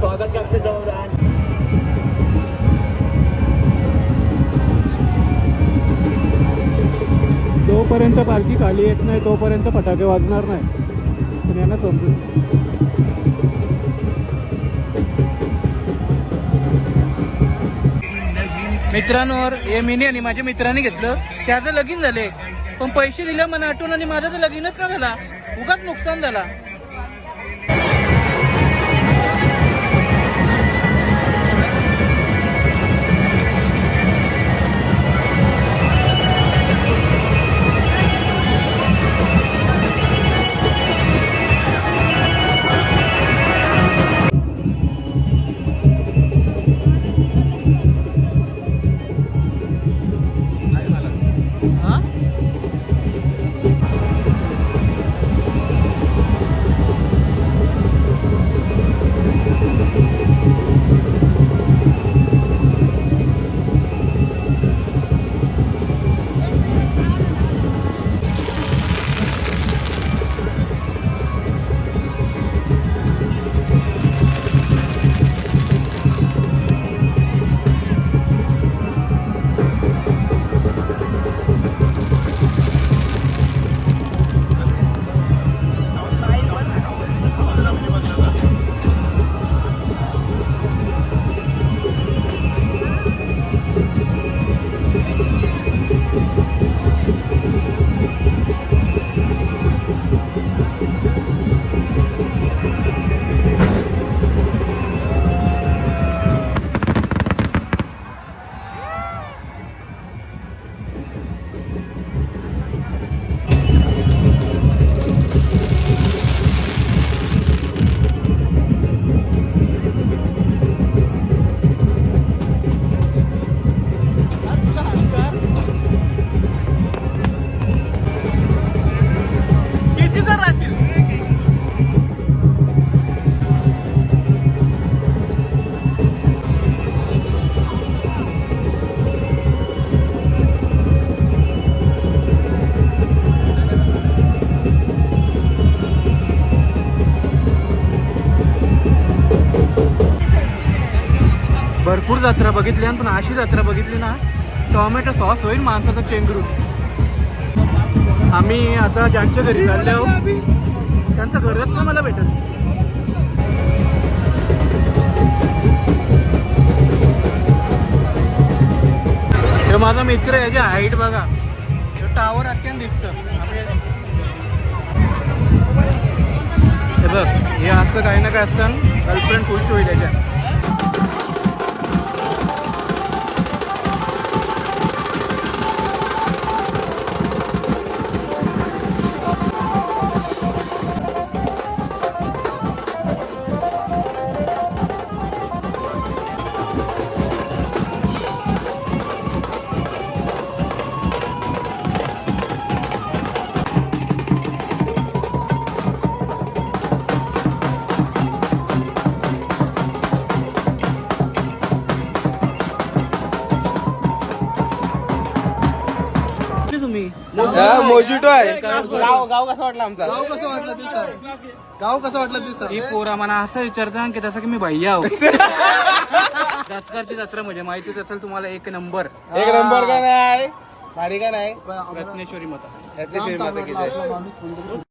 स्वागत के दौरान जोपर्यंत पालखी खाली येत नाही तोपर्यंत फटाके वाजणार नाही. पण यांना समजून मित्रांवर हे मिनी आणि माझ्या मित्राने घेतलं, त्याचं लगीन झाले पण पैसे दिले मला आठवून आणि माझं तर लगीनच ना झाला. उगाच नुकसान झाला. भरपूर जत्रा बघितली पण अशी जत्रा बघितली ना, टोमॅटो सॉस होईल माणसाचा चेंगरून. आम्ही आता ज्यांच्या घरी चालले आहोत त्यांचं घरच ना मला भेटत. हे माझा मित्र याची हाईट बघा, टावर अख्यान दिसतं. हे बघ, हे असं काही ना काय असतं, गर्लफ्रेंड खुश होईल याच्या. मोजिटो आहे. गाव कसं वाटलं आमचा? गाव कसं वाटलं दिसा? ही पोरा मला असं विचारता की तसं की मी भैया आहो. दसकारची जत्रा म्हणजे माहितीच असेल तुम्हाला. एक नंबर का नाही? गाडी का नाही? रत्नेश्वरी माता. रत्नेश्वरी माता किती?